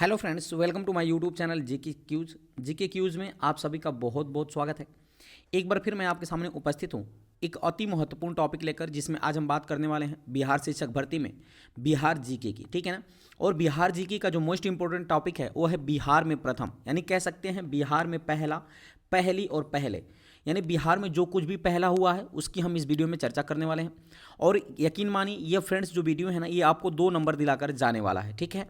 Hello friends, welcome to my YouTube channel GK quiz में आप सभी का बहुत बहुत स्वागत है। एक बार फिर मैं आपके सामने उपस्थित हूँ एक अति महत्वपूर्ण टॉपिक लेकर, जिसमें आज हम बात करने वाले हैं बिहार शिक्षक भर्ती में बिहार जीके की। ठीक है ना। और बिहार जीके का जो मोस्ट इंपॉर्टेंट टॉपिक है वो है बिहार में प्रथम, यानी कह सकते हैं बिहार में पहला, पहली और पहले, यानी बिहार में जो कुछ भी पहला हुआ है उसकी हम इस वीडियो में चर्चा करने वाले हैं। और यकीन मानिए ये फ्रेंड्स जो वीडियो है ना, ये आपको 2 नंबर दिलाकर जाने वाला है। ठीक है।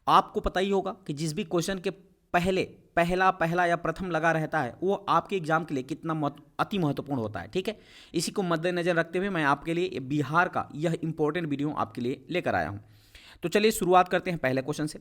आपको पता ही होगा कि जिस भी क्वेश्चन के पहले पहला पहला या प्रथम लगा रहता है वो आपके एग्जाम के लिए कितना अति महत्वपूर्ण होता है। ठीक है। इसी को मद्देनजर रखते हुए मैं आपके लिए बिहार का यह इंपॉर्टेंट वीडियो आपके लिए लेकर आया हूं। तो चलिए शुरुआत करते हैं पहले क्वेश्चन से।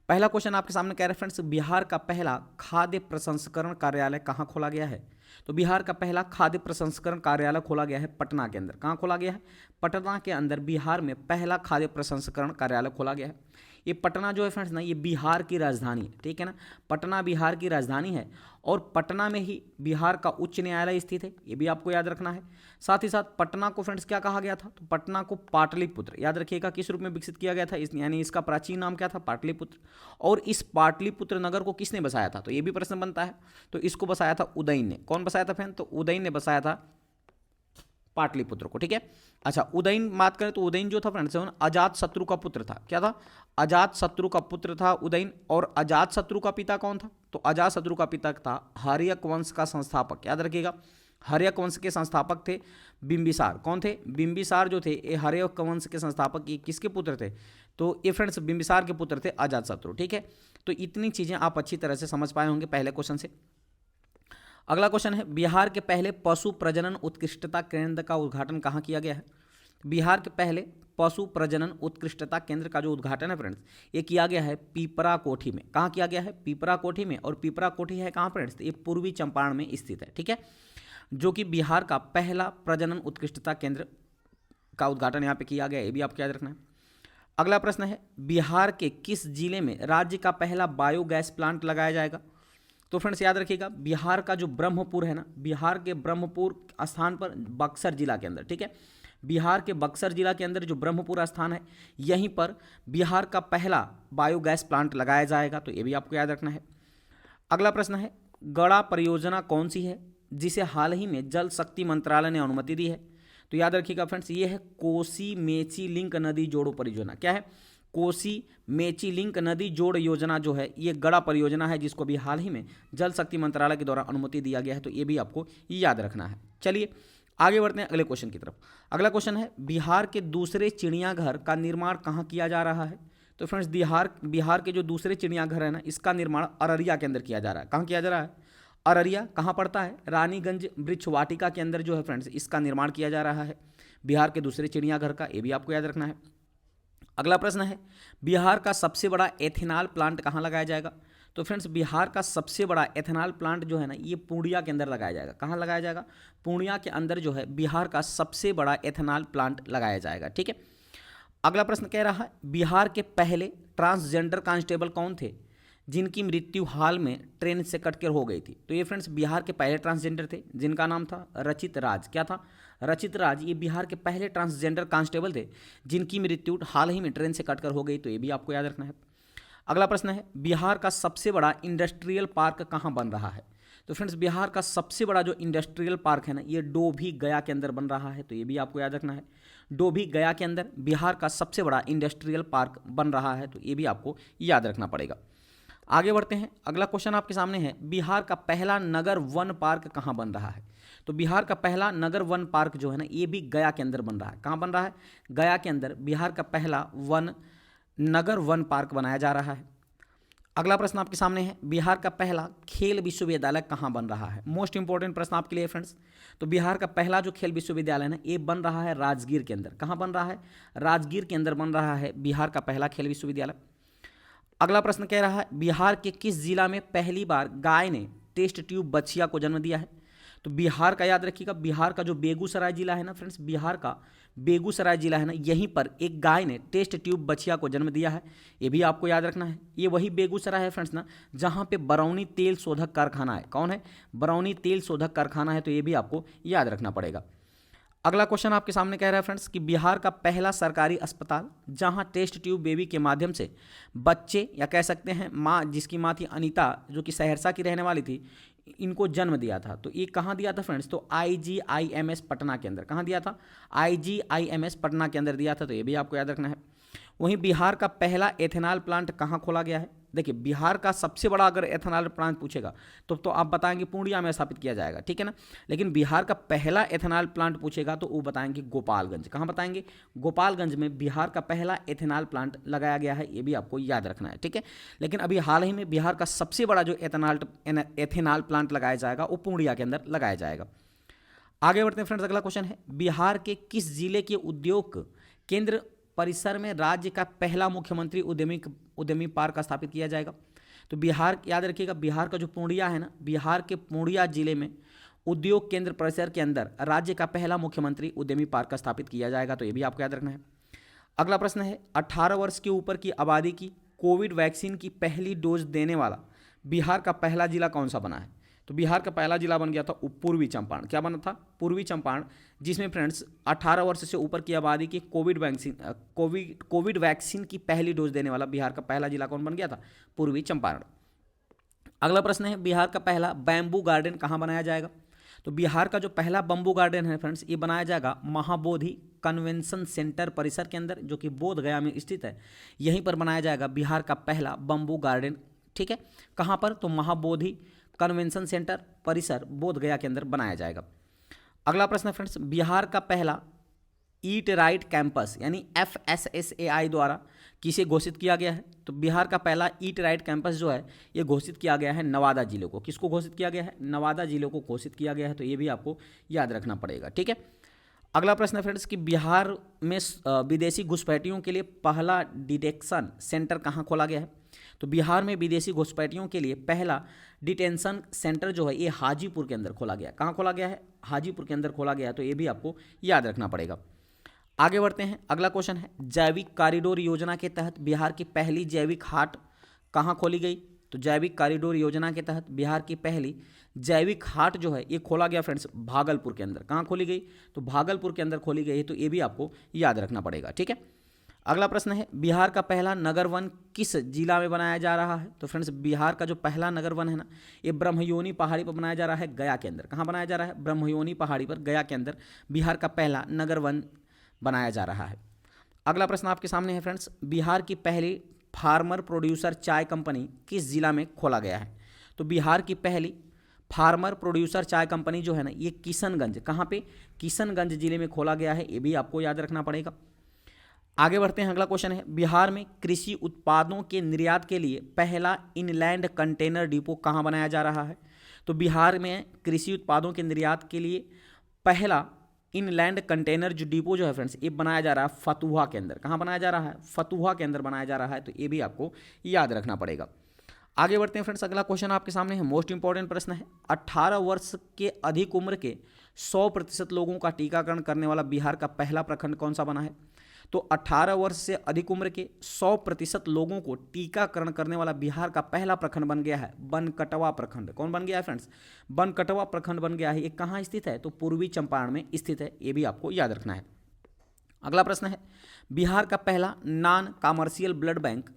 पहला क्वेश्चन आपके सामने कह रहे हैं फ्रेंड्स, बिहार का पहला खाद्य प्रसंस्करण कार्यालय कहाँ खोला गया है? तो बिहार का पहला खाद्य प्रसंस्करण कार्यालय खोला गया है पटना के अंदर। कहाँ खोला गया है? पटना के अंदर बिहार में पहला खाद्य प्रसंस्करण कार्यालय खोला गया है। ये पटना जो है फ्रेंड्स ना, ये बिहार की राजधानी है। ठीक है ना। पटना बिहार की राजधानी है और पटना में ही बिहार का उच्च न्यायालय स्थित है, ये भी आपको याद रखना है। साथ ही साथ पटना को फ्रेंड्स क्या कहा गया था? तो पटना को पाटलिपुत्र, याद रखिएगा, किस रूप में विकसित किया गया था? यानी इसका प्राचीन नाम क्या था? पाटलिपुत्र। और इस पाटलिपुत्र नगर को किसने बसाया था? तो ये भी प्रश्न बनता है। तो इसको बसाया था उदयन ने। कौन बसाया था फ्रेंड? तो उदयन ने बसाया था पाटलिपुत्र को। ठीक है। अच्छा, उदयन बात करें तो उदयन जो था फ्रेंड्स अजात शत्रु का पुत्र था। क्या था? अजात शत्रु का पुत्र था उदयन। और अजात शत्रु का पिता कौन था? तो अजात शत्रु का पिता था हर्यक वंश का संस्थापक। याद रखिएगा, हर्यक वंश के संस्थापक थे बिंबिसार। कौन थे? बिंबिसार जो थे ये हर्यक वंश के संस्थापक ये किसके पुत्र थे? तो ये फ्रेंड्स बिंबिसार के पुत्र थे अजात शत्रु। ठीक है। तो इतनी चीजें आप अच्छी तरह से समझ पाए होंगे पहले क्वेश्चन से। अगला क्वेश्चन है, बिहार के पहले पशु प्रजनन उत्कृष्टता केंद्र का उद्घाटन कहाँ किया गया है? बिहार के पहले पशु प्रजनन उत्कृष्टता केंद्र का जो उद्घाटन है फ्रेंड्स, ये किया गया है पीपरा कोठी में। कहाँ किया गया है? पीपरा कोठी में। और पीपरा कोठी है कहाँ फ्रेंड्स? तो ये पूर्वी चंपारण में स्थित है। ठीक है। जो कि बिहार का पहला प्रजनन उत्कृष्टता केंद्र का उद्घाटन यहाँ पे किया गया है, ये भी आपको याद रखना है। अगला प्रश्न है, बिहार के किस जिले में राज्य का पहला बायोगैस प्लांट लगाया जाएगा? तो फ्रेंड्स याद रखिएगा, बिहार का जो ब्रह्मपुर है ना, बिहार के ब्रह्मपुर स्थान पर बक्सर जिला के अंदर। ठीक है। बिहार के बक्सर जिला के अंदर जो ब्रह्मपुर स्थान है, यहीं पर बिहार का पहला बायोगैस प्लांट लगाया जाएगा। तो ये भी आपको याद रखना है। अगला प्रश्न है, गड़ा परियोजना कौन सी है जिसे हाल ही में जल शक्ति मंत्रालय ने अनुमति दी है? तो याद रखिएगा फ्रेंड्स, ये है कोसी मेची लिंक नदी जोड़ो परियोजना। क्या है? कोसी मेची लिंक नदी जोड़ योजना जो है ये गड़ा परियोजना है, जिसको भी हाल ही में जल शक्ति मंत्रालय के द्वारा अनुमति दिया गया है। तो ये भी आपको याद रखना है। चलिए आगे बढ़ते हैं अगले क्वेश्चन की तरफ। अगला क्वेश्चन है, बिहार के दूसरे चिड़ियाघर का निर्माण कहाँ किया जा रहा है? तो फ्रेंड्स बिहार के जो दूसरे चिड़ियाघर है ना, इसका निर्माण अररिया के अंदर किया जा रहा है। कहाँ किया जा रहा है? अररिया। कहाँ पड़ता है? रानीगंज वृक्ष वाटिका के अंदर जो है फ्रेंड्स इसका निर्माण किया जा रहा है बिहार के दूसरे चिड़ियाघर का। ये भी आपको याद रखना है। अगला प्रश्न है, बिहार का सबसे बड़ा एथेनॉल प्लांट कहाँ लगाया जाएगा? तो फ्रेंड्स बिहार का सबसे बड़ा एथेनॉल प्लांट जो है ना, ये पूर्णिया के अंदर लगाया जाएगा। कहाँ लगाया जाएगा? पूर्णिया के अंदर जो है बिहार का सबसे बड़ा एथेनॉल प्लांट लगाया जाएगा। ठीक है। अगला प्रश्न कह रहा है, बिहार के पहले ट्रांसजेंडर कांस्टेबल कौन थे जिनकी मृत्यु हाल में ट्रेन से कटकर हो गई थी? तो ये फ्रेंड्स बिहार के पहले ट्रांसजेंडर थे जिनका नाम था रचित राज। क्या था? रचित राज। ये बिहार के पहले ट्रांसजेंडर कांस्टेबल थे जिनकी मृत्यु हाल ही में ट्रेन से कटकर हो गई। तो ये भी आपको याद रखना है। अगला प्रश्न है, बिहार का सबसे बड़ा इंडस्ट्रियल पार्क कहाँ बन रहा है? तो फ्रेंड्स बिहार का सबसे बड़ा जो इंडस्ट्रियल पार्क है ना, ये डोभी गया के अंदर बन रहा है। तो ये भी आपको याद रखना है। डोभी गया के अंदर बिहार का सबसे बड़ा इंडस्ट्रियल पार्क बन रहा है। तो ये भी आपको याद रखना पड़ेगा। आगे बढ़ते हैं। अगला क्वेश्चन आपके सामने है, बिहार का पहला नगर वन पार्क कहाँ बन रहा है? तो बिहार का पहला नगर वन पार्क जो है ना, ये भी गया के अंदर बन रहा है। कहाँ बन रहा है? गया के अंदर बिहार का पहला नगर वन पार्क बनाया जा रहा है। अगला प्रश्न आपके सामने है, बिहार का पहला खेल विश्वविद्यालय कहाँ बन रहा है? मोस्ट इंपॉर्टेंट प्रश्न आपके लिए फ्रेंड्स। तो बिहार का पहला जो खेल विश्वविद्यालय है ना, ये बन रहा है राजगीर के अंदर। कहाँ बन रहा है? राजगीर के अंदर बन रहा है बिहार का पहला खेल विश्वविद्यालय। अगला प्रश्न कह रहा है, बिहार के किस जिला में पहली बार गाय ने टेस्ट ट्यूब बछिया को जन्म दिया है? तो बिहार का याद रखिएगा, बिहार का जो बेगूसराय जिला है ना फ्रेंड्स, बिहार का बेगूसराय जिला है ना, यहीं पर एक गाय ने टेस्ट ट्यूब बछिया को जन्म दिया है। ये भी आपको याद रखना है। ये वही बेगूसराय है फ्रेंड्स ना, जहाँ पे बरौनी तेल शोधक कारखाना है। कौन है? बरौनी तेल शोधक कारखाना है। तो ये भी आपको याद रखना पड़ेगा। अगला क्वेश्चन आपके सामने कह रहा है फ्रेंड्स कि बिहार का पहला सरकारी अस्पताल जहां टेस्ट ट्यूब बेबी के माध्यम से बच्चे या कह सकते हैं माँ, जिसकी माँ थी अनीता जो कि सहरसा की रहने वाली थी, इनको जन्म दिया था। तो ये कहाँ दिया था फ्रेंड्स? तो IGIMS पटना के अंदर। कहाँ दिया था? IGIMS पटना के अंदर दिया था। तो ये भी आपको याद रखना है। वहीं बिहार का पहला एथेनॉल प्लांट कहाँ खोला गया है? देखिए, बिहार का सबसे बड़ा अगर एथेनॉल प्लांट पूछेगा तो आप बताएंगे पूर्णिया में स्थापित किया जाएगा, ठीक है ना। लेकिन बिहार का पहला एथेनॉल प्लांट पूछेगा तो वो बताएंगे गोपालगंज। कहाँ बताएंगे? गोपालगंज में बिहार का पहला एथेनॉल प्लांट लगाया गया है, ये भी आपको याद रखना है, ठीक है। लेकिन अभी हाल ही में बिहार का सबसे बड़ा जो एथेनॉल प्लांट लगाया जाएगा वो पूर्णिया के अंदर लगाया जाएगा। आगे बढ़ते हैं फ्रेंड्स। अगला क्वेश्चन है, बिहार के किस जिले के उद्योग केंद्र परिसर में राज्य का पहला मुख्यमंत्री उद्यमी पार्क स्थापित किया जाएगा? तो बिहार, याद रखिएगा, बिहार का जो पूर्णिया है ना, बिहार के पूर्णिया जिले में उद्योग केंद्र परिसर के अंदर राज्य का पहला मुख्यमंत्री उद्यमी पार्क स्थापित किया जाएगा। तो ये भी आपको याद रखना है। अगला प्रश्न है, 18 वर्ष के ऊपर की आबादी की कोविड वैक्सीन की पहली डोज देने वाला बिहार का पहला जिला कौन सा बना है? तो बिहार का पहला जिला बन गया था पूर्वी चंपारण। क्या बना था? पूर्वी चंपारण, जिसमें फ्रेंड्स 18 वर्ष से ऊपर की आबादी की कोविड वैक्सीन की पहली डोज देने वाला बिहार का पहला जिला कौन बन गया था? पूर्वी चंपारण। अगला प्रश्न है, बिहार का पहला बैम्बू गार्डन कहाँ बनाया जाएगा? तो बिहार का जो पहला बम्बू गार्डन है फ्रेंड्स, ये बनाया जाएगा महाबोधि कन्वेंशन सेंटर परिसर के अंदर, जो कि बोध गया में स्थित है। यहीं पर बनाया जाएगा बिहार का पहला बम्बू गार्डन, ठीक है। कहाँ पर? तो महाबोधि कन्वेंशन सेंटर परिसर बोध गया के अंदर बनाया जाएगा। अगला प्रश्न है फ्रेंड्स, बिहार का पहला ईट राइट कैंपस यानी FSSAI द्वारा किसे घोषित किया गया है? तो बिहार का पहला ईट राइट कैंपस जो है ये घोषित किया गया है नवादा जिले को। किसको घोषित किया गया है? नवादा जिले को घोषित किया गया है। तो ये भी आपको याद रखना पड़ेगा, ठीक है। अगला प्रश्न है फ्रेंड्स कि बिहार में विदेशी घुसपैठियों के लिए पहला डिटेक्शन सेंटर कहाँ खोला गया है? तो बिहार में विदेशी घुसपैठियों के लिए पहला डिटेंशन सेंटर जो है ये हाजीपुर के अंदर खोला गया। कहाँ खोला गया है? हाजीपुर के अंदर खोला गया है। तो ये भी आपको याद रखना पड़ेगा। आगे बढ़ते हैं। अगला क्वेश्चन है, जैविक कॉरिडोर योजना के तहत बिहार की पहली जैविक हाट कहाँ खोली गई? तो जैविक कॉरिडोर योजना के तहत बिहार की पहली जैविक हाट जो है ये खोला गया फ्रेंड्स भागलपुर के अंदर। कहाँ खोली गई? तो भागलपुर के अंदर खोली गई है। तो ये भी आपको याद रखना पड़ेगा, ठीक है। अगला प्रश्न है, बिहार का पहला नगर वन किस जिला में बनाया जा रहा है? तो फ्रेंड्स बिहार का जो पहला नगर वन है ना, ये ब्रह्मयोनी पहाड़ी पर बनाया जा रहा है, गया के अंदर। कहाँ बनाया जा रहा है? ब्रह्मयोनी पहाड़ी पर गया के अंदर बिहार का पहला नगर वन बनाया जा रहा है। अगला प्रश्न आपके सामने है फ्रेंड्स, बिहार की पहली फार्मर प्रोड्यूसर चाय कंपनी किस जिला में खोला गया है? तो बिहार की पहली फार्मर प्रोड्यूसर चाय कंपनी जो है ना ये किशनगंज, कहाँ पे? किशनगंज जिले में खोला गया है। ये भी आपको याद रखना पड़ेगा। आगे बढ़ते हैं। अगला क्वेश्चन है, बिहार में कृषि उत्पादों के निर्यात के लिए पहला इनलैंड कंटेनर डिपो कहाँ बनाया जा रहा है? तो बिहार में कृषि उत्पादों के निर्यात के लिए पहला इनलैंड कंटेनर जो डिपो जो है फ्रेंड्स ये बनाया जा रहा है फतुहा के अंदर। कहाँ बनाया जा रहा है? फतुहा के अंदर बनाया जा रहा है। तो ये भी आपको याद रखना पड़ेगा। आगे बढ़ते हैं फ्रेंड्स। अगला क्वेश्चन आपके सामने है, मोस्ट इंपॉर्टेंट प्रश्न है, 18 वर्ष के अधिक उम्र के 100% लोगों का टीकाकरण करने वाला बिहार का पहला प्रखंड कौन सा बना है? तो 18 वर्ष से अधिक उम्र के 100% लोगों को टीकाकरण करने वाला बिहार का पहला प्रखंड बन गया है बनकटवा प्रखंड। कौन बन गया है फ्रेंड्स? बनकटवा प्रखंड बन गया है। ये कहाँ स्थित है? तो पूर्वी चंपारण में स्थित है। ये भी आपको याद रखना है। अगला प्रश्न है, बिहार का पहला नॉन कमर्शियल ब्लड बैंक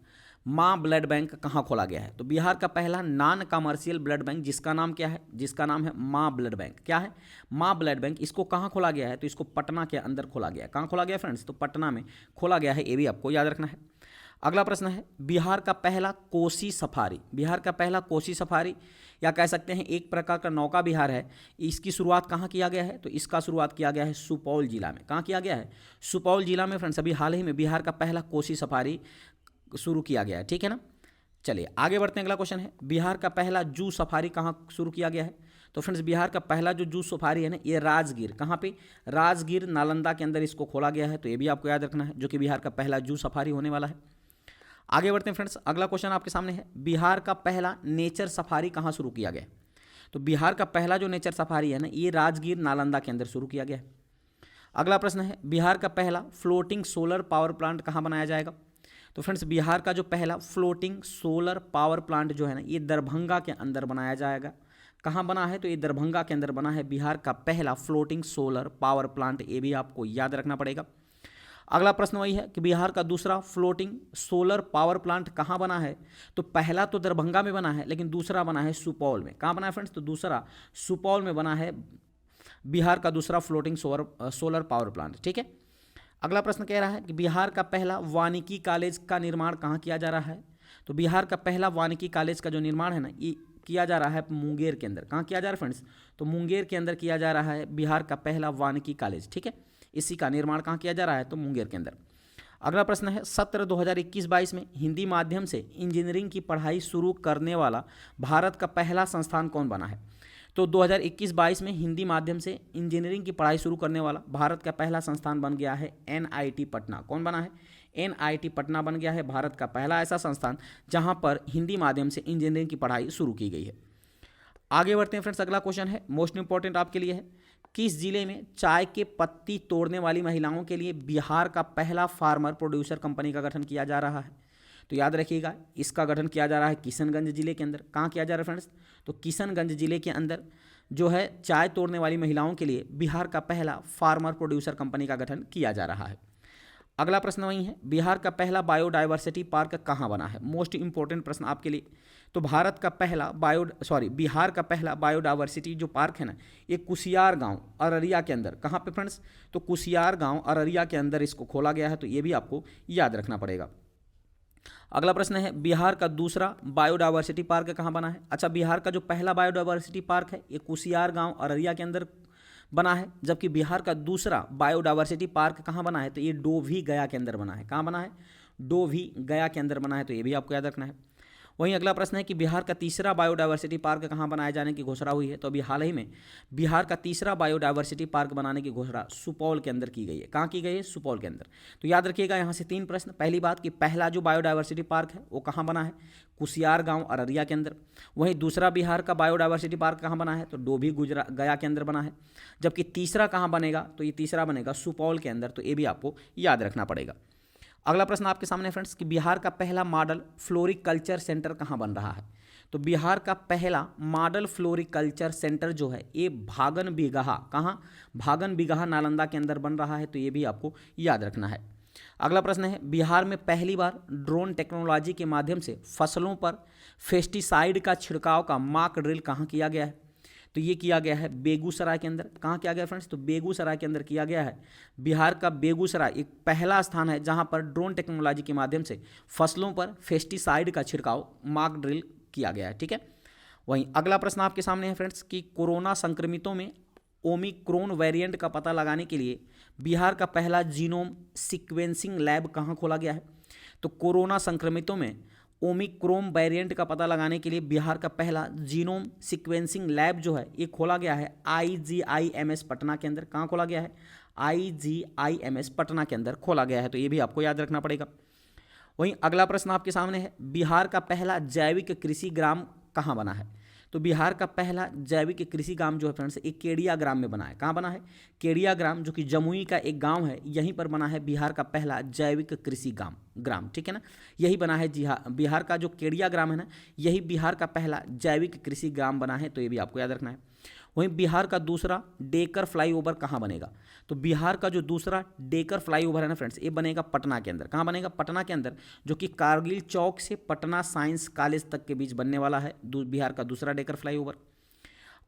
माँ ब्लड बैंक कहाँ खोला गया है? तो बिहार का पहला नॉन कमर्शियल ब्लड बैंक जिसका नाम क्या है? जिसका नाम है माँ ब्लड बैंक। क्या है? माँ ब्लड बैंक। इसको कहाँ खोला गया है? तो इसको पटना के अंदर खोला गया है। कहाँ खोला गया फ्रेंड्स? तो पटना में खोला गया है। ये भी आपको याद रखना है। अगला प्रश्न है, बिहार का पहला कोसी सफारी, बिहार का पहला कोसी सफारी या कह सकते हैं एक प्रकार का नौका विहार है, इसकी शुरुआत कहाँ किया गया है? तो इसका शुरुआत किया गया है सुपौल जिला में। कहाँ किया गया है? सुपौल जिला में फ्रेंड्स। अभी हाल ही में बिहार का पहला कोसी सफारी शुरू किया गया है, ठीक है ना। चलिए आगे बढ़ते हैं। अगला क्वेश्चन है, बिहार का पहला जू सफारी कहाँ शुरू किया गया है? तो फ्रेंड्स बिहार का पहला जो जू सफारी है ना ये राजगीर, कहाँ पे? राजगीर नालंदा के अंदर इसको खोला गया है। तो ये भी आपको याद रखना है, जो कि बिहार का पहला जू सफारी होने वाला है। आगे बढ़ते हैं फ्रेंड्स। अगला क्वेश्चन आपके सामने है, बिहार का पहला नेचर सफारी कहाँ शुरू किया गया? तो बिहार का पहला जो नेचर सफारी है ना ये राजगीर नालंदा के अंदर शुरू किया गया है। अगला प्रश्न है, बिहार का पहला फ्लोटिंग सोलर पावर प्लांट कहाँ बनाया जाएगा? तो फ्रेंड्स बिहार का जो पहला फ्लोटिंग सोलर पावर प्लांट जो है ना ये दरभंगा के अंदर बनाया जाएगा। कहाँ बना है? तो ये दरभंगा के अंदर बना है बिहार का पहला फ्लोटिंग सोलर पावर प्लांट, ये भी आपको याद रखना पड़ेगा। अगला प्रश्न वही है कि बिहार का दूसरा फ्लोटिंग सोलर पावर प्लांट कहाँ बना है? तो पहला तो दरभंगा में बना है, लेकिन दूसरा बना है सुपौल में। कहाँ बना है फ्रेंड्स? तो दूसरा सुपौल में बना है बिहार का दूसरा फ्लोटिंग सोलर पावर प्लांट। ठीक है। अगला प्रश्न कह रहा है कि बिहार का पहला वानिकी कॉलेज का निर्माण कहाँ किया जा रहा है? तो बिहार का पहला वानिकी कॉलेज का जो निर्माण है ना, ये किया जा रहा है मुंगेर के अंदर। कहाँ किया जा रहा है फ्रेंड्स? तो मुंगेर के अंदर किया जा रहा है बिहार का पहला वानिकी कॉलेज। ठीक है, इसी का निर्माण कहाँ किया जा रहा है? तो मुंगेर के अंदर। अगला प्रश्न है सत्र 2021-22 में हिंदी माध्यम से इंजीनियरिंग की पढ़ाई शुरू करने वाला भारत का पहला संस्थान कौन बना है? तो 2021-22 में हिंदी माध्यम से इंजीनियरिंग की पढ़ाई शुरू करने वाला भारत का पहला संस्थान बन गया है NIT पटना। कौन बना है? NIT पटना बन गया है भारत का पहला ऐसा संस्थान जहां पर हिंदी माध्यम से इंजीनियरिंग की पढ़ाई शुरू की गई है। आगे बढ़ते हैं फ्रेंड्स। अगला क्वेश्चन है मोस्ट इंपॉर्टेंट आपके लिए है, किस जिले में चाय के पत्ती तोड़ने वाली महिलाओं के लिए बिहार का पहला फार्मर प्रोड्यूसर कंपनी का गठन किया जा रहा है? तो याद रखिएगा, इसका गठन किया जा रहा है किशनगंज जिले के अंदर। कहाँ किया जा रहा है फ्रेंड्स? तो किशनगंज जिले के अंदर जो है चाय तोड़ने वाली महिलाओं के लिए बिहार का पहला फार्मर प्रोड्यूसर कंपनी का गठन किया जा रहा है। अगला प्रश्न वही है, बिहार का पहला बायोडाइवर्सिटी पार्क कहाँ बना है? मोस्ट इंपॉर्टेंट प्रश्न आपके लिए। तो बिहार का पहला बायोडाइवर्सिटी जो पार्क है ना, ये कुसियार गांव अररिया के अंदर। कहाँ पे फ्रेंड्स? तो कुसियार गांव अररिया के अंदर इसको खोला गया है, तो ये भी आपको याद रखना पड़ेगा। अगला प्रश्न है, बिहार का दूसरा बायोडाइवर्सिटी पार्क कहाँ बना है? अच्छा, बिहार का जो पहला बायोडाइवर्सिटी पार्क है ये कुसियार गांव अररिया के अंदर बना है, जबकि बिहार का दूसरा बायोडाइवर्सिटी पार्क कहाँ बना है? तो ये डोभी गया के अंदर बना है। कहाँ बना है? डोभी गया के अंदर बना है, तो ये भी आपको याद रखना है। वहीं अगला प्रश्न है कि बिहार का तीसरा बायोडाइवर्सिटी पार्क कहाँ बनाए जाने की घोषणा हुई है? तो अभी हाल ही में बिहार का तीसरा बायोडाइवर्सिटी पार्क बनाने की घोषणा सुपौल के अंदर की गई है। कहाँ की गई है? सुपौल के अंदर। तो याद रखिएगा यहाँ से 3 प्रश्न। पहली बात कि पहला जो बायोडाइवर्सिटी पार्क है वो कहाँ बना है? कुसियार गांव अररिया के अंदर। वहीं दूसरा बिहार का बायोडाइवर्सिटी पार्क कहाँ बना है? तो डोभी गया के अंदर बना है। जबकि तीसरा कहाँ बनेगा? तो ये तीसरा बनेगा सुपौल के अंदर, तो ये भी आपको याद रखना पड़ेगा। अगला प्रश्न आपके सामने फ्रेंड्स कि बिहार का पहला मॉडल फ्लोरिकल्चर सेंटर कहाँ बन रहा है? तो बिहार का पहला मॉडल फ्लोरिकल्चर सेंटर जो है ये भागन बिगहा, कहाँ? भागन बिगहा नालंदा के अंदर बन रहा है, तो ये भी आपको याद रखना है। अगला प्रश्न है, बिहार में पहली बार ड्रोन टेक्नोलॉजी के माध्यम से फसलों पर पेस्टिसाइड का छिड़काव का मॉक ड्रिल कहाँ किया गया है? तो ये किया गया है बेगूसराय के अंदर। कहाँ किया गया फ्रेंड्स? तो बेगूसराय के अंदर किया गया है। बिहार का बेगूसराय एक पहला स्थान है जहाँ पर ड्रोन टेक्नोलॉजी के माध्यम से फसलों पर पेस्टिसाइड का छिड़काव मॉक ड्रिल किया गया है। ठीक है। वहीं अगला प्रश्न आपके सामने है फ्रेंड्स कि कोरोना संक्रमितों में ओमिक्रॉन वेरिएंट का पता लगाने के लिए बिहार का पहला जीनोम सीक्वेंसिंग लैब कहाँ खोला गया है? तो कोरोना संक्रमितों में ओमिक्रॉन वेरिएंट का पता लगाने के लिए बिहार का पहला जीनोम सीक्वेंसिंग लैब जो है ये खोला गया है IGIMS पटना के अंदर। कहाँ खोला गया है? IGIMS पटना के अंदर खोला गया है, तो ये भी आपको याद रखना पड़ेगा। वहीं अगला प्रश्न आपके सामने है, बिहार का पहला जैविक कृषि ग्राम कहाँ बना है? तो बिहार का पहला जैविक कृषि ग्राम जो है फ्रेंड्स एक केडिया ग्राम में बना है। कहाँ बना है? केडिया ग्राम, जो कि जमुई का एक गांव है, यहीं पर बना है बिहार का पहला जैविक कृषि ग्राम। ठीक है ना, यही बना है। जी हाँ, बिहार का जो केडिया ग्राम है ना, यही बिहार का पहला जैविक कृषि ग्राम बना है, तो ये भी आपको याद रखना है। वहीं बिहार का दूसरा डेकर फ्लाईओवर कहाँ बनेगा? तो बिहार का जो दूसरा डेकर फ्लाईओवर है ना फ्रेंड्स, ये बनेगा पटना के अंदर। कहाँ बनेगा? पटना के अंदर, जो कि कारगिल चौक से पटना साइंस कॉलेज तक के बीच बनने वाला है बिहार का दूसरा डेकर फ्लाईओवर।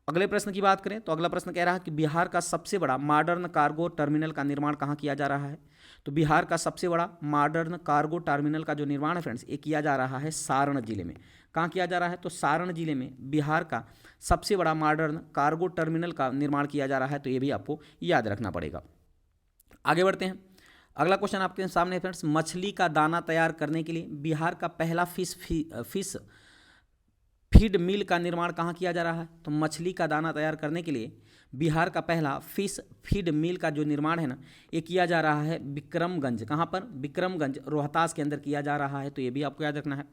अगले प्रश्न की बात करें तो अगला प्रश्न कह रहा है कि बिहार का सबसे बड़ा मॉडर्न कार्गो टर्मिनल का निर्माण कहाँ किया जा रहा है? तो बिहार का सबसे बड़ा मॉडर्न कार्गो टर्मिनल का जो निर्माण है फ्रेंड्स ये किया जा रहा है सारण जिले में। कहाँ किया जा रहा है? तो सारण जिले में बिहार का सबसे बड़ा मॉडर्न कार्गो टर्मिनल का निर्माण किया जा रहा है, तो ये भी आपको याद रखना पड़ेगा। आगे बढ़ते हैं। अगला क्वेश्चन आपके सामने फ्रेंड्स, मछली का दाना तैयार करने के लिए बिहार का पहला फिश फीड मिल का निर्माण कहाँ किया जा रहा है? तो मछली का दाना तैयार करने के लिए बिहार का पहला फिश फीड मिल का जो निर्माण है ना ये किया जा रहा है विक्रमगंज। कहाँ पर? विक्रमगंज रोहतास के अंदर किया जा रहा है, तो ये भी आपको याद रखना है।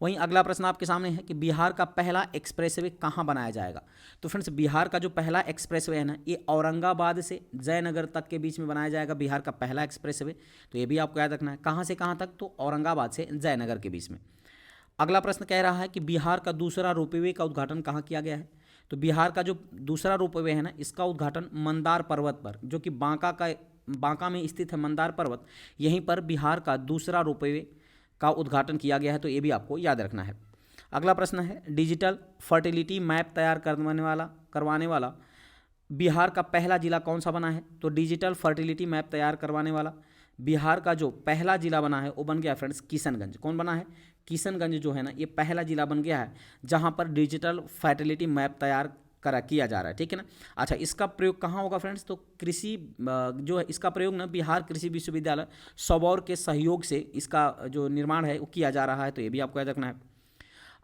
वहीं अगला प्रश्न आपके सामने है कि बिहार का पहला एक्सप्रेसवे कहाँ बनाया जाएगा? तो फ्रेंड्स बिहार का जो पहला एक्सप्रेसवे है ना ये औरंगाबाद से जयनगर तक के बीच में बनाया जाएगा, बिहार का पहला एक्सप्रेसवे, तो ये भी आपको याद रखना है। कहाँ से कहाँ तक? तो औरंगाबाद से जयनगर के बीच में। अगला प्रश्न कह रहा है कि बिहार का दूसरा रोपवे का उद्घाटन कहाँ किया गया है? तो बिहार का जो दूसरा रोपवे है ना, इसका उद्घाटन मंदार पर्वत पर, जो कि बांका में स्थित है मंदार पर्वत, यहीं पर बिहार का दूसरा रोपवे का उद्घाटन किया गया है। तो ये भी आपको याद रखना है। अगला प्रश्न है, डिजिटल फर्टिलिटी मैप तैयार करवाने वाला बिहार का पहला जिला कौन सा बना है? तो डिजिटल फर्टिलिटी मैप तैयार करवाने वाला बिहार का जो पहला जिला बना है वो बन गया फ्रेंड्स किशनगंज। कौन बना है? किशनगंज जो है ना, ये पहला जिला बन गया है जहां पर डिजिटल फर्टिलिटी मैप तैयार किया जा रहा है। ठीक है ना। अच्छा, इसका प्रयोग कहाँ होगा फ्रेंड्स? तो कृषि जो है इसका प्रयोग ना बिहार कृषि विश्वविद्यालय सबौर के सहयोग से इसका जो निर्माण है वो किया जा रहा है। तो ये भी आपको याद रखना है।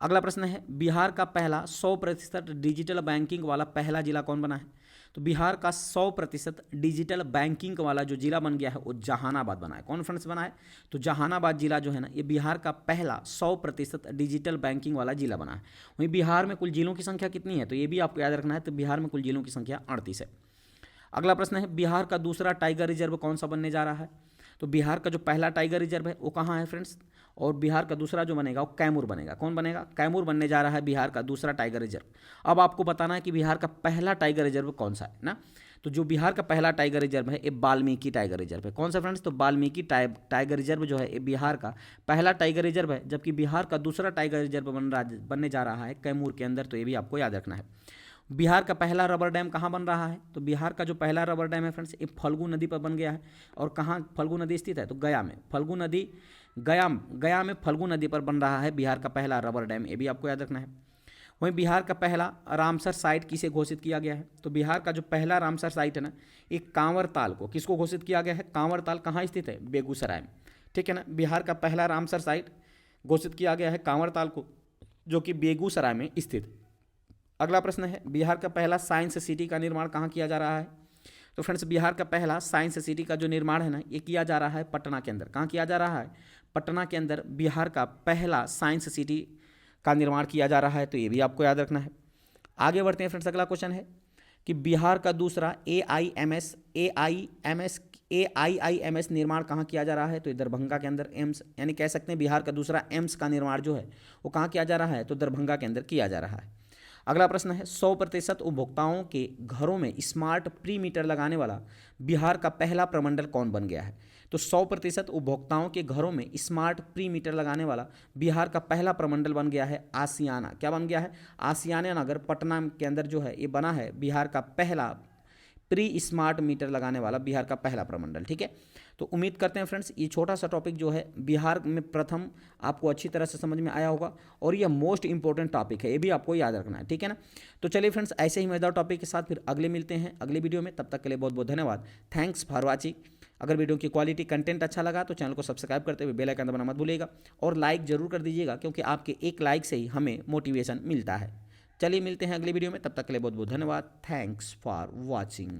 अगला प्रश्न है, बिहार का पहला 100% डिजिटल बैंकिंग वाला पहला जिला कौन बना है? तो बिहार का 100% डिजिटल बैंकिंग वाला जो जिला बन गया है वो जहानाबाद बना है। कौन फ्रेंड्स बना है? तो जहानाबाद जिला जो है ना, ये बिहार का पहला 100% डिजिटल बैंकिंग वाला जिला बना है। वहीं बिहार में कुल जिलों की संख्या कितनी है? तो ये भी आपको याद रखना है। तो बिहार में कुल जिलों की संख्या 38 है। अगला प्रश्न है, बिहार का दूसरा टाइगर रिजर्व कौन सा बनने जा रहा है? तो बिहार का जो पहला टाइगर रिजर्व है वो कहाँ है फ्रेंड्स? और बिहार का दूसरा जो बनेगा वो कैमूर बनेगा। कौन बनेगा? कैमूर बनने जा रहा है बिहार का दूसरा टाइगर रिजर्व। अब आपको बताना है कि बिहार का पहला टाइगर रिजर्व कौन सा है ना। तो जो बिहार का पहला टाइगर रिजर्व है ये वाल्मीकि टाइगर रिजर्व है। कौन सा फ्रेंड्स? तो वाल्मीकि टाइगर रिजर्व जो है ये बिहार का पहला टाइगर रिजर्व है, जबकि बिहार का दूसरा टाइगर रिजर्व बनने जा रहा है कैमूर के अंदर। तो ये भी आपको याद रखना है। बिहार का पहला रबर डैम कहाँ बन रहा है? तो बिहार का जो पहला रबर डैम है फ्रेंड्स ये फल्गु नदी पर बन गया है। और कहाँ फल्गु नदी स्थित है? तो गया में। फल्गु नदी गया में फल्गु नदी पर बन रहा है बिहार का पहला रबर डैम। ये भी आपको याद रखना है। वहीं बिहार का पहला रामसर साइट किसे घोषित किया गया है? तो बिहार का जो पहला रामसर साइट है ना, एक कांवरताल को किसको घोषित किया गया है? कांवरताल कहाँ स्थित है? बेगूसराय में। ठीक है ना। बिहार का पहला रामसर साइट घोषित किया गया है कांवरताल को, जो कि बेगूसराय में स्थित। अगला प्रश्न है, बिहार का पहला साइंस सिटी का निर्माण कहाँ किया जा रहा है? तो फ्रेंड्स बिहार का पहला साइंस सिटी का जो निर्माण है ना ये किया जा रहा है पटना के अंदर। कहाँ किया जा रहा है? पटना के अंदर बिहार का पहला साइंस सिटी का निर्माण किया जा रहा है। तो ये भी आपको याद रखना है। आगे बढ़ते हैं फ्रेंड्स। अगला क्वेश्चन है कि बिहार का दूसरा AIIMS निर्माण कहाँ किया जा रहा है? तो दरभंगा के अंदर एम्स, यानी कह सकते हैं बिहार का दूसरा एम्स का निर्माण जो है वो कहाँ किया जा रहा है? तो दरभंगा के अंदर किया जा रहा है। अगला प्रश्न है, 100% उपभोक्ताओं के घरों में स्मार्ट प्री मीटर लगाने वाला बिहार का पहला प्रमंडल कौन बन गया है? तो 100% उपभोक्ताओं के घरों में स्मार्ट प्री मीटर लगाने वाला बिहार का पहला प्रमंडल बन गया है आसियाना। क्या बन गया है? आसियाना नगर पटना के अंदर जो है ये बना है बिहार का पहला प्री स्मार्ट मीटर लगाने वाला बिहार का पहला प्रमंडल। ठीक है। तो उम्मीद करते हैं फ्रेंड्स ये छोटा सा टॉपिक जो है बिहार में प्रथम आपको अच्छी तरह से समझ में आया होगा, और यह मोस्ट इंपॉर्टेंट टॉपिक है, ये भी आपको याद रखना है। ठीक है ना। तो चलिए फ्रेंड्स, ऐसे ही मजेदार टॉपिक के साथ फिर अगले मिलते हैं अगले वीडियो में। तब तक के लिए बहुत बहुत धन्यवाद। Thanks for watching. अगर वीडियो की क्वालिटी कंटेंट अच्छा लगा तो चैनल को सब्सक्राइब करते हुए बेल आइकन दबाना मत भूलिएगा, और लाइक जरूर कर दीजिएगा, क्योंकि आपके एक लाइक से ही हमें मोटिवेशन मिलता है। चलिए मिलते हैं अगले वीडियो में। तब तक के लिए बहुत बहुत धन्यवाद। Thanks for watching.